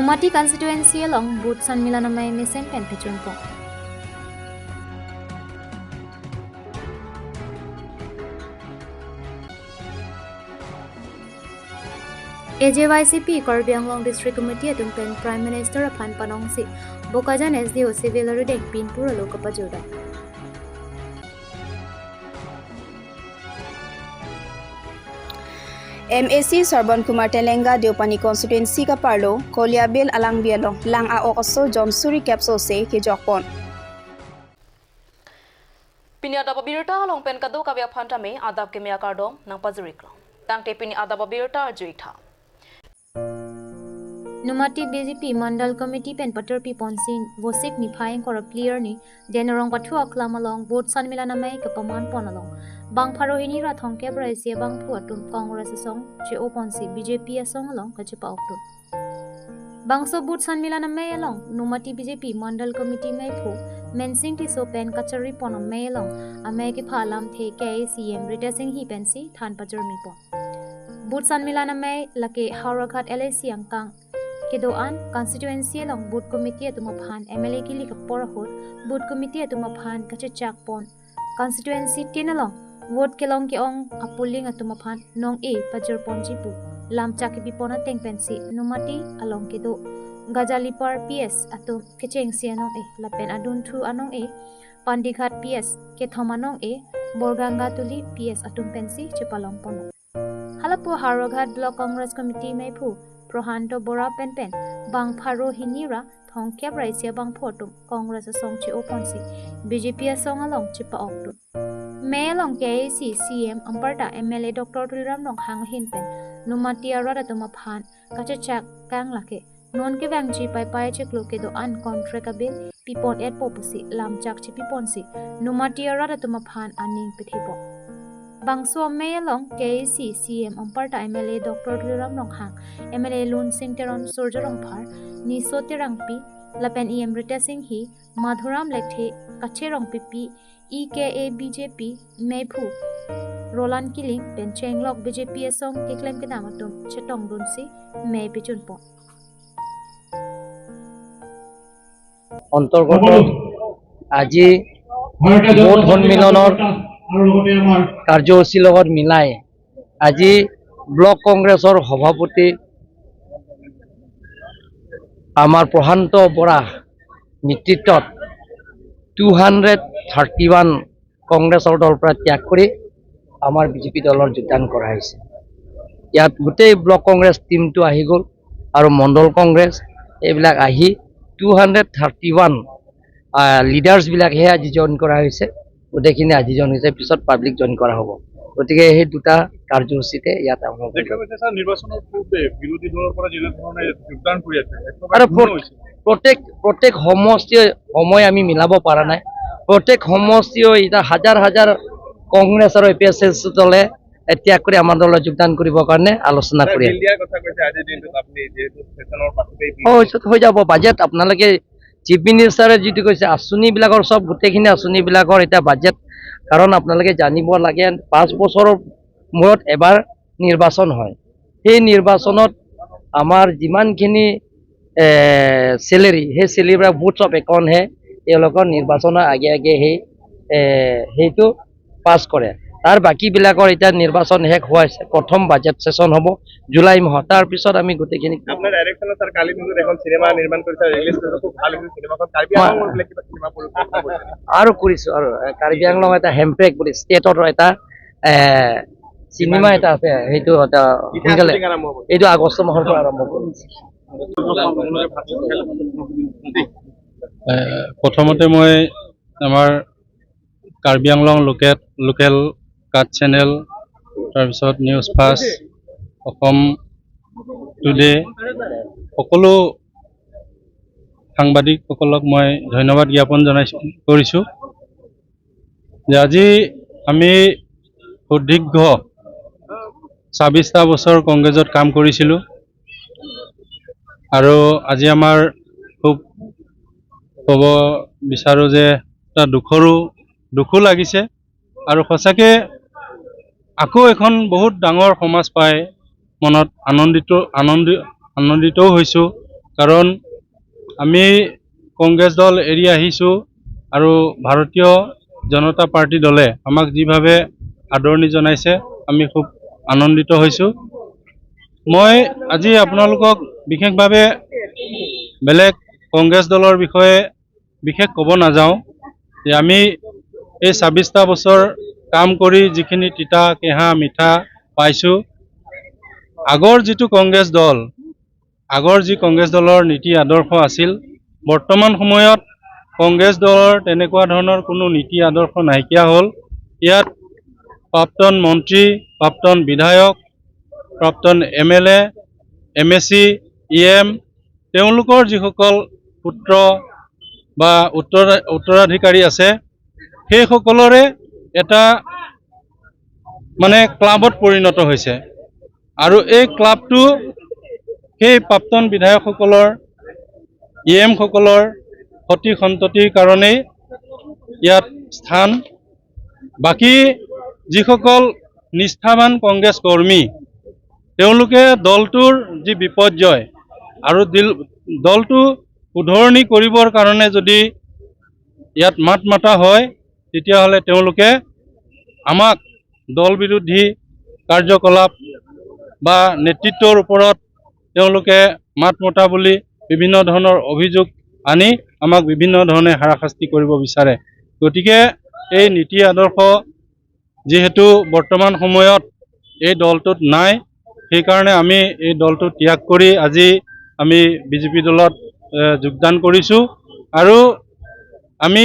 Numati constituency along Boot San Milanamay Mesen Penpechunpo. AJYCP Karbi Anglong District Committee atung pen Prime Minister Aphan Panongsi Bokajan SDO Civil Rudek Pinpura Lokapajuda. MAC Sarban Kumar Telenga Deopani constituency ka parlo Koliabil alang bielo lang aokaso John Suri Capso se ke Jokpon. Pinyada babirta long pen kado kabya phanta me adab ke mea kardom nang pazuriklo. Tangte pini adab babirta juitha. Numati BJP Mandal Committee pen Pater Piponsin Vosik Nipayang Kora Clear ni Denorong Patu Aklam along Boat San Milanamay Kapaman Ponalong Bang Parohini Rathong Kebra Isia Bang Puatum Congress Song Che Oponsi BJP Song along Kachipa Oktum Bangso Boat San Milanamay along Numati BJP Mandal Committee May Pu Mensing Tiso Pen Kachari Ponam May along Ameki Palam The KCM Retesing Hi Pensi Than Pater Mipo Boat San Milanamay Lake Harakat LAC Angkang Kedoan constituency along board committee atumaphan MLA ki likapor board committee atumaphan kachachak pon constituency tinalong vote kelong ke ong apuling atumaphan nong e pajar ponjipu lamcha ki bipona tengpensi numati along kedo gajalipar PS atum kecheng sianong e lapen adun thu anong e pandikhat PS ke thomanong e borganga tuli PS atum pensi chepalong pon halapu haroghat block congress committee mai phu Prohanto Bora Penpen Bang Pharo Hinira Thong Kep Raisia Bang Photum Congress Song Chi Oponsi BJP Song along Chipa Oktu May along KAC CM Amparta MLA Dr. Tuliram Nong Hang Hinpen Numati Arada Tumaphan Kachachak Kang Lake Non ke Vangji Pai Pai Cheklo Kedo An Contract Bill Pipon Ed Popusi Lamchak Chi Piponsi Numati Arada Tumaphan Aning Pithipo Bangso May along KAC CM Amparta MLA Dr. Tuliram Nonghang MLA Lun Singh Teron Surjarong Par Niso Terangpi Lapen EM Rita Singh Hi Madhuram Lethe Kacherong Pipi EKA BJP Mayphu Roland Killing Pen Chenglok BJP Song Kiklem Kedamatum Chetong Dunsi May Pichunpo অন্তর্গত আজি vote সন্মিলনৰ কাৰ্যসূচীৰ লগত মিলাই আজি block কংগ্ৰেছৰ সভাপতি আমাৰ প্ৰশান্ত বৰা নেতৃত্বত 231 কংগ্ৰেছৰ দলৰ পৰা ত্যাগ কৰি আমাৰ বিজেপি দলৰ যোগদান কৰা হৈছে ইয়াত গোটেই ব্লক কংগ্ৰেছ টিমটো আহি গ'ল আৰু মণ্ডল কংগ্ৰেছ এইবিলাক আহি 231 লিডাৰ্ছ বিলাকহে আজি জইন কৰা হৈছে গোটেইখিনি আজি জইন হৈছে পিছত পাব্লিক জইন কৰা হ'ব গতিকে এই দুটা কাৰ্যসূচীতে ইয়াত আমাৰ নিৰ্বাচনৰ পূৰ্বে বিৰোধী দলৰ পৰা যেনে ধৰণে যোগদান কৰি আছে আৰু প্ৰত্যেক সময় আমি মিলাব পৰা নাই প্ৰত্যেক সমষ্টিও এটা হাজাৰ হাজাৰ কংগ্ৰেছ আৰু এপিএছ দলে ত্যাগ কৰি আমাৰ দলত যোগদান কৰিবৰ কাৰণে আলোচনা কৰি হৈ যাব বাজেট আপোনালোকে চিফ মিনিষ্টাৰে যিটো কৈছে আঁচনিবিলাকৰ সব গোটেইখিনি আঁচনিবিলাকৰ এটা বাজেট কাৰণ আপোনালোকে জানিব লাগে 5 বছৰৰ মূৰত এবাৰ নিৰ্বাচন হয় সেই নিৰ্বাচনত আমাৰ যিমানখিনি চেলেৰি সেই চেলেৰিবিলাক বুথ অফ একাউণ্ট হে তেওঁলোকৰ নিৰ্বাচনৰ আগে আগে সেইটো পাছ কৰে তাৰ বাকিবিলাকৰ এতিয়া নিৰ্বাচন শেষ হৈছে প্ৰথম বাজেট সেশন হ'ব জুলাই মাহত তাৰ পিছত আমি গোটেইখিনি আপোনাৰ ডাইৰেকশ্যনত স্যাৰ কালি নিউজ এখন সিনেমা নিৰ্মাণ কৰিছে ৰিলিজ কৰিছে খুব ভাল হৈছে সিনেমাখন কাৰ্বি আংলং বুলি কিবা সিনেমা পৰিকল্পনা কৰিছে আৰু কৰিছো আৰু কাৰ্বি আংলং এটা হেম্পেক বুলি ষ্টেটৰ এটা চিনেমা এটা আছে সেইটো এটা সোনকালে এইটো আগষ্ট মাহৰ পৰা আৰম্ভ কৰিছে প্ৰথমতে মই আমাৰ কাৰ্বি আংলং লোকেল কাট চেনেল তাৰপিছত নিউজ ফাষ্ট অসম টুডে সকলো সাংবাদিকসকলক মই ধন্যবাদ জ্ঞাপন কৰিছোঁ যে আজি আমি সুদীৰ্ঘ 26টা বছৰ কংগ্ৰেছত কাম কৰিছিলোঁ আৰু আজি আমাৰ খুব ক'ব বিচাৰোঁ যে এটা দুখো লাগিছে আৰু সঁচাকৈ আকৌ এখন বহুত ডাঙৰ সমাজ পাই মনত আনন্দিতও হৈছোঁ কাৰণ আমি কংগ্ৰেছ দল এৰি আহিছোঁ আৰু ভাৰতীয় জনতা পাৰ্টি দলে আমাক যিভাৱে আদৰণি জনাইছে আমি খুব আনন্দিত হৈছোঁ। মই আজি আপোনালোকক বিশেষভাৱে বেলেগ কংগ্ৰেছ দলৰ বিষয়ে বিশেষ ক'ব নাযাওঁ যে আমি এই ২৬টা বছৰ কাম কৰি যিখিনি তিতা কেঁহা মিঠা পাইছোঁ, আগৰ যিটো কংগ্ৰেছ দল, আগৰ যি কংগ্ৰেছ দলৰ নীতি আদৰ্শ আছিল, বৰ্তমান সময়ত কংগ্ৰেছ দলৰ তেনেকুৱা ধৰণৰ কোনো নীতি আদৰ্শ নাইকিয়া হ'ল। ইয়াত প্ৰাক্তন মন্ত্ৰী, প্ৰাক্তন বিধায়ক, প্ৰাক্তন MLA, MSc, EM তেওঁলোকৰ যিসকল পুত্ৰ বা উত্তৰাধিকাৰী আছে, সেইসকলৰে এটা মানে ক্লাবত পৰিণত হৈছে আৰু এই ক্লাবটো সেই প্ৰাক্তন বিধায়কসকলৰ EM সকলৰ সতি সন্ততিৰ কাৰণেই ইয়াত স্থান। বাকী যিসকল নিষ্ঠাবান কংগ্ৰেছ কৰ্মী তেওঁলোকে দলটোৰ যি বিপৰ্যয় আৰু দলটো শুধৰণি কৰিবৰ কাৰণে যদি ইয়াত মাত মাতা হয় তেতিয়াহ'লে তেওঁলোকে আমাক দল বিৰোধী কাৰ্যকলাপ বা নেতৃত্বৰ ওপৰত তেওঁলোকে মাত মতা বুলি বিভিন্ন ধৰণৰ অভিযোগ আনি আমাক বিভিন্ন ধৰণে হাৰাশাস্তি কৰিব বিচাৰে। গতিকে এই নীতি আদৰ্শ যিহেতু বৰ্তমান সময়ত এই দলটোত নাই, সেইকাৰণে আমি এই দলটো ত্যাগ কৰি আজি আমি বিজেপি দলত যোগদান কৰিছোঁ। আৰু আমি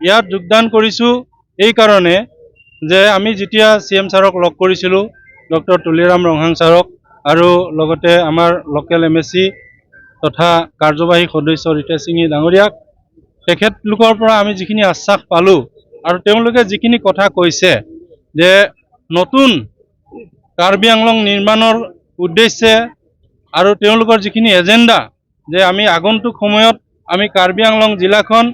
ইয়াত যোগদান কৰিছোঁ এই কাৰণে যে আমি যেতিয়া CM ছাৰক লগ কৰিছিলোঁ, ডক্টৰ তুলিৰাম ৰংহাং ছাৰক, আৰু লগতে আমাৰ লোকেল MSc তথা কাৰ্যবাহী সদস্য ৰীতেশ সিংহী ডাঙৰীয়াক, তেখেতলোকৰ পৰা আমি যিখিনি আশ্বাস পালোঁ আৰু তেওঁলোকে যিখিনি কথা কৈছে যে নতুন কাৰ্বি আংলং নিৰ্মাণৰ উদ্দেশ্যে আৰু তেওঁলোকৰ যিখিনি এজেণ্ডা যে আমি আগন্তুক সময়ত আমি কাৰ্বি আংলং জিলাখন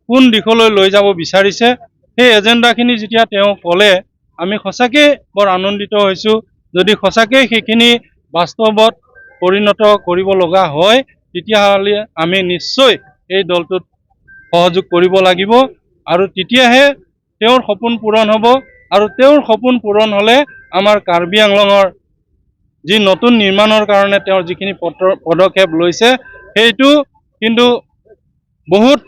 কোন দিশলৈ লৈ যাব বিচাৰিছে, সেই এজেণ্ডাখিনি যেতিয়া তেওঁ ক'লে আমি সঁচাকৈ বৰ আনন্দিত হৈছোঁ। যদি সঁচাকৈ সেইখিনি বাস্তৱত পৰিণত কৰিব লগা হয় তেতিয়াহ'লে আমি নিশ্চয় এই দলটোত সহযোগ কৰিব লাগিব আৰু তেতিয়াহে তেওঁৰ সপোন পূৰণ হ'ব। আৰু তেওঁৰ সপোন পূৰণ হ'লে আমাৰ কাৰ্বি আংলঙৰ যি নতুন নিৰ্মাণৰ কাৰণে তেওঁৰ যিখিনি পদক্ষেপ লৈছে সেইটো কিন্তু বহুত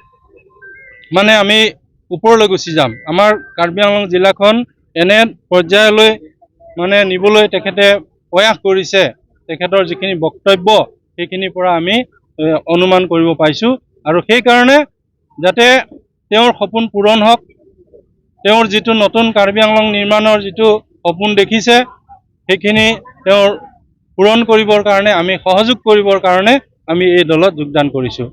মানে আমি ওপৰলৈ গুচি যাম। আমাৰ কাৰ্বি আংলং জিলাখন এনে পৰ্যায়লৈ মানে নিবলৈ তেখেতে প্ৰয়াস কৰিছে, তেখেতৰ যিখিনি বক্তব্য সেইখিনিৰ পৰা আমি অনুমান কৰিব পাইছোঁ। আৰু সেইকাৰণে যাতে তেওঁৰ সপোন পূৰণ হওক, তেওঁৰ যিটো নতুন কাৰ্বি আংলং নিৰ্মাণৰ যিটো সপোন দেখিছে সেইখিনি তেওঁৰ পূৰণ কৰিবৰ কাৰণে আমি সহযোগ কৰিবৰ কাৰণে আমি এই দলত যোগদান কৰিছোঁ।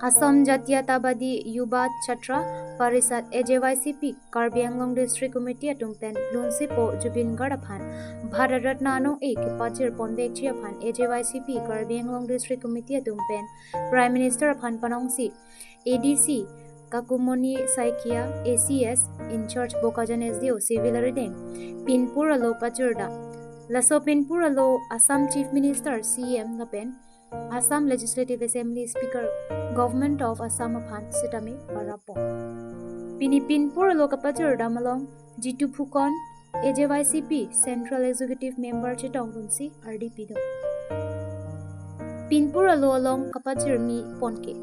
असम जातीयतावादी युवा छात्र परिषद AJYCP Karbi Anglong district committee अटुमपेन लुनसिपो जुबिनगढ़ अफान भारत रत्न अनो एक पाचिर पोनबेची अफान AJYCP Karbi Anglong district committee अटुमपेन प्राइम मिनिस्टर अफान पनोंगसी ADC काकुमनी Saikia ACS incharge Bokajan SDO civil रिडेन पिनपुर अलो पाचिरदा लसो पिनपुर अलो असम चीफ मिनिस्टर CM गपेन Assam Legislative Assembly Speaker Government of Assam Aphan Sitami Parapo Pinipinpur Lokapachur Damalong Jitu Phukon AJYCP Central Executive Member Chitong Lunsi RDP do Pinpur Alo Along Kapachur Mi Ponke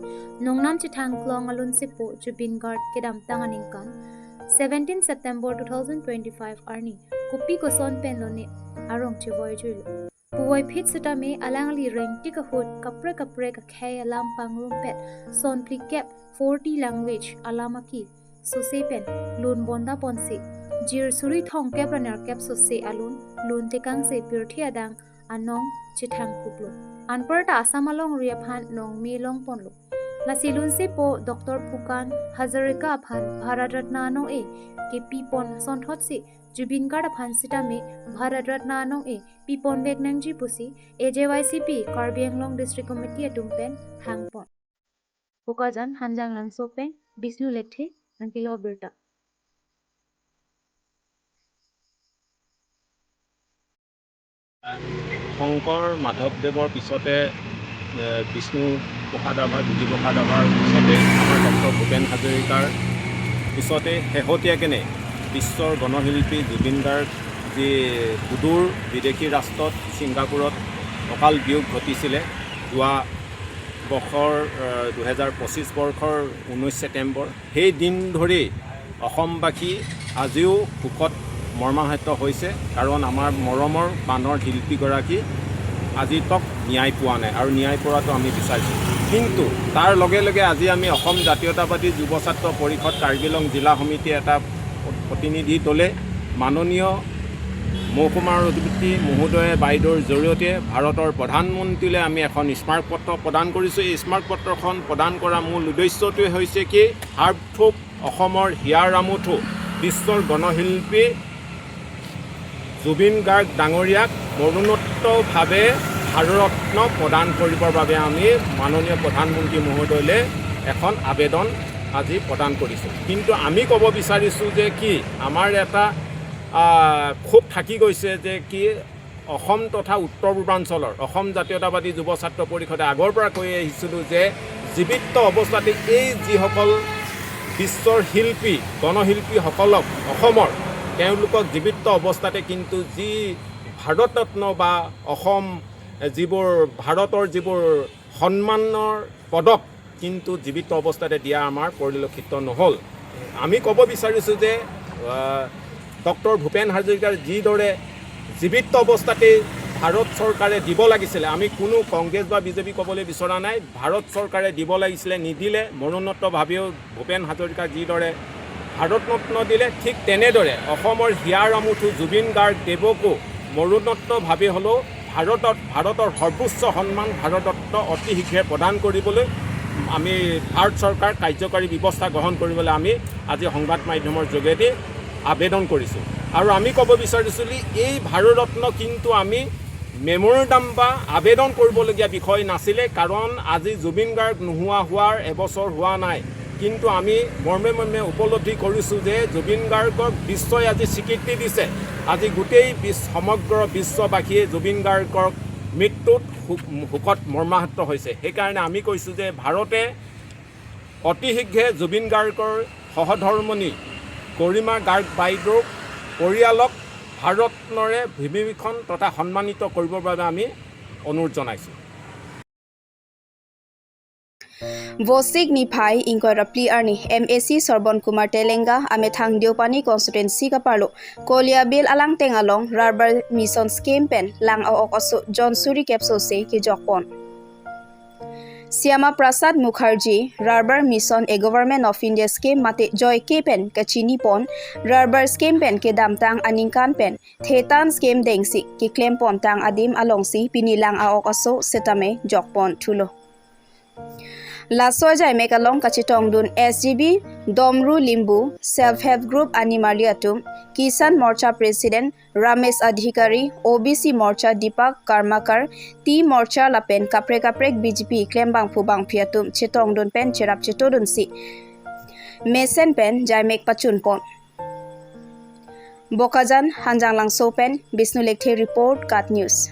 Nongnam Chitang Klong Alun Sipo Jubin Guard Kedam Tanganingkan 17 September 2025 Arni Kupi Koson Penlone Arong Chivoy Julo Puwai pit sitame alangli reng tika hood kapre ka khay alam pangrum pet son pli cap 40 language alamaki so se pen lun bonda ponse jir suri thong cap ranar cap so se alun lun tekang se pirthi adang anong chithang puplo anparta asamalong riaphan nong melong ponlo la silun se po Dr. Phukan Hazarika aphan Bharat Ratna no e ke pipon son thot se Jubin Guard aphan sitame Bharat Ratna no e Pipon Vegnangji Pusi, AJYCP, Karbi Anglong District Committee Atumpen, Hangpon. Pokajan, Hanjang Langsopen, Bisnu Lethe, Ankilo Berta. Shankar মাধৱদেৱৰ পিছতে বিষ্ণু প্ৰসাদ ৰাভা জ্যোতিপ্ৰসাদ ৰাভাৰ পিছতে আমাৰ doctor Bhupen হাজৰিকাৰ পিছতে শেহতীয়াকৈ বিশ্বৰ গণশিল্পী জুবিন গাৰ্গ যি সুদূৰ বিদেশী ৰাষ্ট্ৰত ছিংগাপুৰত অকাল বিয়োগ ঘটিছিলে যোৱা বৰ্ষৰ 2025 বৰ্ষৰ 19 ছেপ্টেম্বৰ। সেই দিন ধৰি অসমবাসী আজিও সুখত মৰ্মাহত হৈছে, কাৰণ আমাৰ মৰমৰ প্ৰাণৰ শিল্পীগৰাকী আজি তক ন্যায় পোৱা নাই আৰু ন্যায় পোৱাটো আমি বিচাৰিছোঁ। কিন্তু তাৰ লগে লগে আজি আমি অসম জাতীয়তাবাদী যুৱ ছাত্ৰ পৰিষদ কাৰ্বি আংলং জিলা সমিতিৰ এটা প্ৰতিনিধি দলে মাননীয় মহকুমাৰ অধিপতি মহোদয় বাইদেউৰ জৰিয়তে ভাৰতৰ প্ৰধানমন্ত্ৰীলৈ আমি এখন স্মাৰকপত্ৰ প্ৰদান কৰিছোঁ। এই স্মাৰকপত্ৰখন প্ৰদান কৰা মূল উদ্দেশ্যটোৱে হৈছে কি, হাৰ্বথোপ অসমৰ হিয়াৰ আমঠু বিশ্বৰ গণশিল্পী জুবিন গাৰ্গ ডাঙৰীয়াক মৰণোত্তৰভাৱে ভাৰতৰত্ন প্ৰদান কৰিবৰ বাবে আমি মাননীয় প্ৰধানমন্ত্ৰী মহোদয়লৈ এখন আবেদন আজি প্ৰদান কৰিছোঁ। কিন্তু আমি ক'ব বিচাৰিছোঁ যে কি, আমাৰ এটা খুব থাকি গৈছে যে কি, অসম তথা উত্তৰ পূৰ্বাঞ্চলৰ অসম জাতীয়তাবাদী যুৱ ছাত্ৰ পৰিষদে আগৰ পৰা কৈ আহিছিলোঁ যে জীৱিত অৱস্থাতে এই যিসকল বিশ্বৰ শিল্পী গণশিল্পীসকলক অসমৰ তেওঁলোকক জীৱিত অৱস্থাতে কিন্তু যি ভাৰতৰত্ন বা অসম যিবোৰ ভাৰতৰ যিবোৰ সন্মানৰ পদক কিন্তু জীৱিত অৱস্থাতে দিয়া আমাৰ পৰিলক্ষিত নহ'ল। আমি ক'ব বিচাৰিছোঁ যে ডক্টৰ ভূপেন হাজৰিকাৰ যিদৰে জীৱিত অৱস্থাতে ভাৰত চৰকাৰে দিব লাগিছিলে, আমি কোনো কংগ্ৰেছ বা বিজেপি ক'বলৈ বিচৰা নাই, ভাৰত চৰকাৰে দিব লাগিছিলে, নিদিলে। মৰণোত্তৰভাৱেও ভূপেন হাজৰিকাক যিদৰে ভাৰতৰত্ন দিলে, ঠিক তেনেদৰে অসমৰ হিয়াৰ আমঠু জুবিন গাৰ্গ দেৱকো মৰণোত্তৰভাৱে হ'লেও ভাৰতৰ সৰ্বোচ্চ সন্মান ভাৰতৰত্ন অতি শীঘ্ৰে প্ৰদান কৰিবলৈ আমি ভাৰত চৰকাৰ কাৰ্যকাৰী ব্যৱস্থা গ্ৰহণ কৰিবলৈ আমি আজি সংবাদ মাধ্যমৰ যোগেদি আবেদন কৰিছোঁ। আৰু আমি ক'ব বিচাৰিছোঁ এই ভাৰতৰত্ন কিন্তু আমি মেমৰেণ্ডাম বা আবেদন কৰিবলগীয়া বিষয় নাছিলে, কাৰণ আজি জুবিন গাৰ্গ নোহোৱা হোৱাৰ এবছৰ হোৱা নাই। কিন্তু আমি মৰ্মে মৰ্মে উপলব্ধি কৰিছোঁ যে জুবিন গাৰ্গক বিশ্বই আজি স্বীকৃতি দিছে। আজি গোটেই সমগ্ৰ বিশ্ববাসীয়ে জুবিন গাৰ্গৰ মৃত্যুত শোকত মৰ্মাহত হৈছে। সেইকাৰণে আমি কৈছোঁ যে ভাৰতে অতি শীঘ্ৰে জুবিন গাৰ্গৰ সহধৰ্মণী গৰিমা গাৰ্গ বাইদেউৰ পৰিয়ালক ভাৰতৰত্নৰে বিভীষণ তথা সন্মানিত কৰিবৰ বাবে আমি অনুৰোধ জনাইছোঁ। Vosik ni phai ingkoi rapli arni MAC Sorbon Kumar Telenga ame thang Diopani constituency ka parlo Kolia Bill alang tengalong Rubber Mission Scheme pen lang aokasu John Suri Capso se ki jokpon Siama Prasad Mukherjee Rubber Mission a Government of India scheme mate Joy K pen kachini pon Rubber scheme pen ke damtang aningkan pen Thetan scheme dengsi ki claim pon tang adim alongsi pinilang aokasu setame jokpon thulo Laso jai mekalong kachitong dun SGB Domru Limbu Self-Help Group Animaliatum Kisan Morcha President Ramesh Adhikari OBC Morcha Deepak Karmakar T Morcha Lapen Kaprek BJP Klembang Phubang Phiatum Chitong dun pen cherap chitodun si Mesen pen jai mek pachun pon Bokajan Hanjang Langso pen Bisnu Lekhe Report Kat News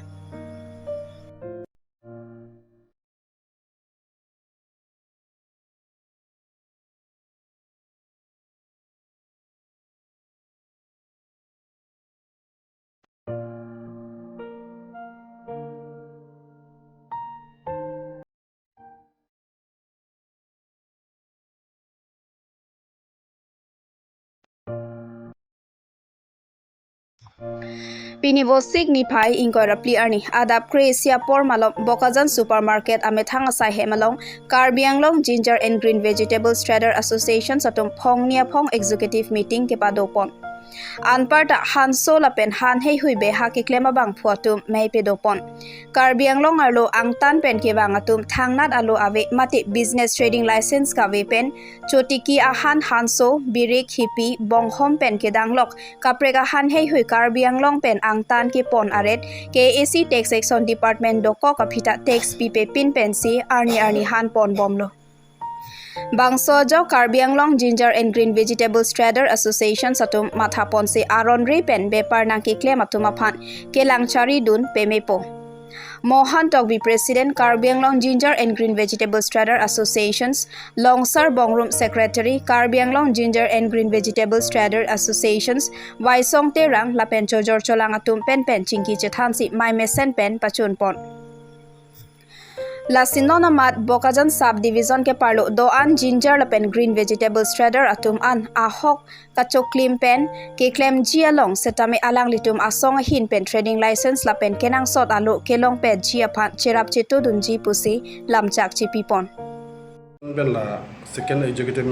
Pini Vosik ni phai ingkoi rapli arni adap Kresia por malom Bokajan Supermarket ame thang asai hemalong Karbi Anglong Ginger and Green Vegetables Trader Association satum phongnia phong executive meeting ke padopon Anparta Hanso Lapen Han hei hui be ha ki klema bang phuatum mei pedopon Karbi Anglong arlo angtan pen ke bangatum thangnat alo ave mati business trading license ka ve pen chotiki ahan Hanso Birek Hipi Bonghom pen ke danglok kaprega han hei hui Karbi Anglong pen angtan ke pon aret KAC Tax Section Department doko kapita tax pipe pin pensi arni han pon bomlo Bangso jo Karbi Anglong Ginger and Green Vegetables Trader Association satum matha ponse aron ri pen bepar nang ki claim atuma phan ke langchari dun pemepo Mohan Togbi President Karbi Anglong Ginger and Green Vegetables Trader Associations, Longsar Bongrum Secretary Karbi Anglong Ginger and Green Vegetables Trader Associations, Waisong Terang Lapen Chojor Cholangatum Pen Pen Chinki Chethansi Mai Mesen Pen Pachun Pon. Lasinona mat Bokajan Subdivision ke parlo doan ginger lapen green vegetables trader atum an ahok kachok klim pen ke claim ji along setame alang litum asong hin pen trading license lapen kenang sot alo kelong pe ji aphan cherap chetu dunji pusi lamchak chi pipon ben la second executive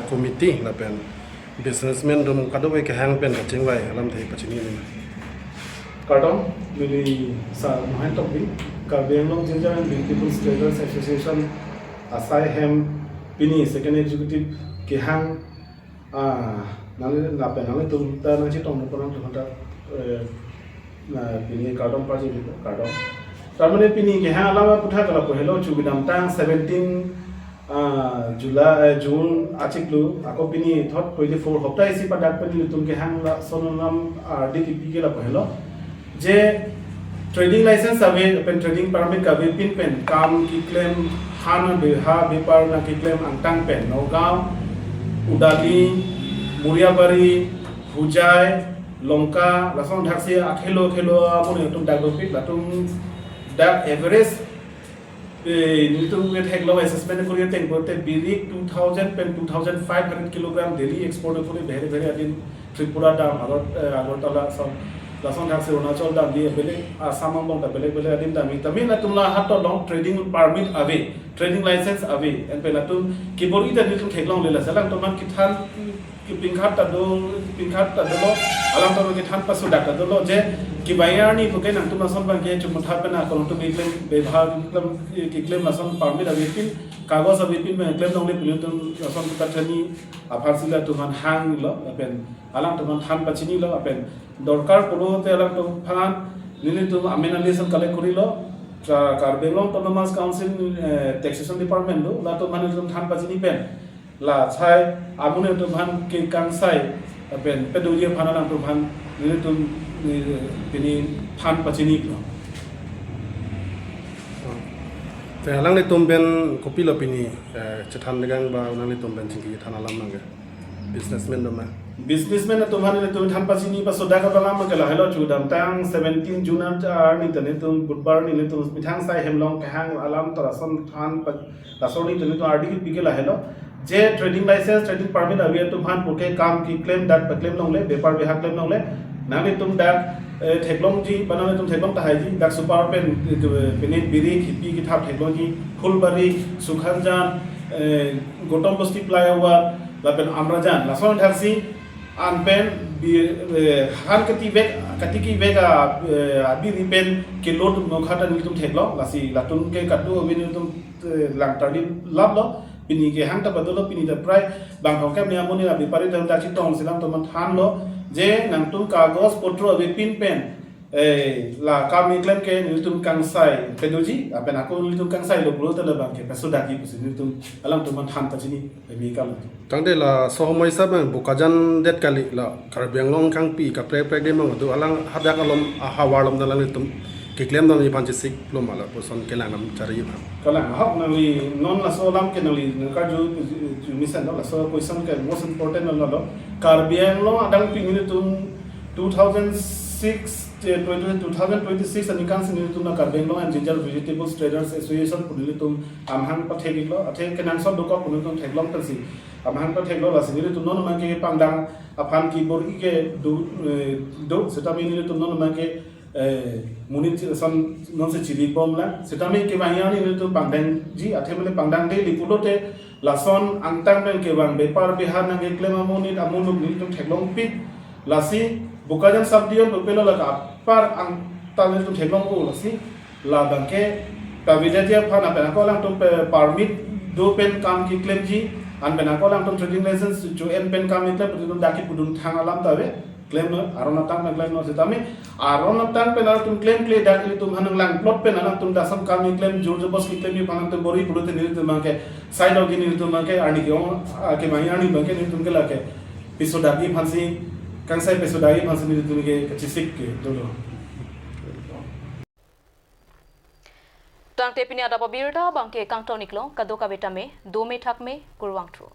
committee lapen businessman dum kadoi ke hang pen ka chingwai alam thei pachini ni Kadam, Mili Sa Mohan Togbi, Karbi Anglong Ginger and Vegetables Traders Association, Asai Hem, Pini, Second Executive, Kihang, Napenale to Tanachi Tom Pona Pini Kadam Paji Kadam. Tamane Pini Kihang Lava Putaka Pohelo Chubidam Tang 17 July June Achiklu, Akopini, thought 24 Hopta isi Padak Pani Kihang Sonam DTP La Pohelo. जे trading licence अवे पेन trading permit का वे pin pen काम की claim हान बेहा बेपार ना की क्लेम अंटांग पेन नौगांव उडाली मुरियाबारी हुजाय लंका लसों ढाकसे अखेलो अखेलो आमुने तुम डागलोपिक लातुम डाग एवरेज नितुम वे हेगलो असेसमेंट करिए तें बोते बिरी 2000 पेन 2500 किलोग्राम डेली एक्सपोर्ट करे भेरे भेरे अदिन त्रिपुरा दाम आगरतला सब Lason Taxi Runachol da di bele Assam da bele bele adim da mi tamina tumla hato long trading permit away trading license away and pelatum kibori da nitum theklong lela salang toman kithan pingkhat ta do alam to kithan pasu da do lo je kibayani puke nang tum lason bang ke chumutha pena kolong to claim bebhag claim lason permit away pin kagos away pin me claim long le pilutum lason patani afarsila tuman hang lo pen alam tuman than pachini lo apen দরকার পড়োতে আলাম তো ফান নিলে তো আমেনালিজম collect করিলো Karbi Anglong autonomous council taxation department লো লা তো মানে তো থান পাজিনি পেন লা ছাই আমুনে তো ভান কে কাংসাই পেন পেদুরিয়া ফানালাম তো ভান নিলে তো তিনি থান পাজিনি লো te alang le tomben kopi lo pini chethan legang ba unang le tomben chingi thanalam nang businessman doma businessman to bhane to than pasini pa soda ka talam ke la hello chudam tang 17 june ar ni tane to budbar ni to mithang sai hemlong kahang alam tarason than tasoni tane to ardi ki la hello je trading license trading permit avi to bhan poke kam ki claim dat claim long le bepar beha claim long le nani tum dak theklong ji banane tum theklong ta hai ji dak super pen penit biri khipi ki thap theklong ji phulbari sukhanjan gotom bosti flyover lapen amrajan lason thaksi anpen han katiki vega abi ripen ke lot nokhata nitum theklo lasi latun ke katu minitum langtari lablo pini ke hangta badolo pini da prai bangkok ke niamoni abi pari dam da chi tong silam toman than lo je nangtum kagos potro abi pin pen la kami claim ke nitum kangsai pedoji apen aku nitum kangsai lo bro tele bang ke pesoda ki pusi nitum alam toman than pachini mi kal tangde la sohmai sab bukajan det kali la Karbi Anglong kang pi ka pre de mang du alang hadak alom hawalom dalang tum ke claim dam ni panchi sik lo mala poson ke lanam chari ma kala hak nali non la so lam ke nali ka ju mission la so question ke most important lo Karbi Anglong adang pi ni tum 2026 ani kan sin tum na Karbi Anglong and Ginger Vegetables Traders Association pudili tum amhang pa theklo athe kenang so doko pudili tum theklong tansi amhang pa theklo la sin tum non ma ke pangdang aphan ki bor ke do seta mi ni tum non ma ke munit son non se chili bom la seta mi ke bang yani ni tum pangdang ji athe mele pangdang de lipulote lason angtang ben ke bang bepar bihar na ke claim amonit amonuk ni tum theklong pik lasi bukajan sabdion pelo la par ang talil tum theklong ko lasi la bangke pavidatia phana pena ko lang tum permit do pen kam ki claim ji an pena ko lang tum trading license jo en pen kam ni claim tum daki pudun thang alam tabe claim no arona tang na claim no setami arona tang pen tum claim daki tum hanang lang plot pen alam tum dasam kam ni claim jor jobos ki claim panang tum bori pudute ni tum mangke side of ni tum mangke ani ki on ke mai ani bangke ni tum ke la ke pisodaki phansi kangsai pesodai phansi ni tum ke kachisik ke dolo tepini ada pabirta bangke kangto niklo kadoka betame 2 me thak me kurwang tru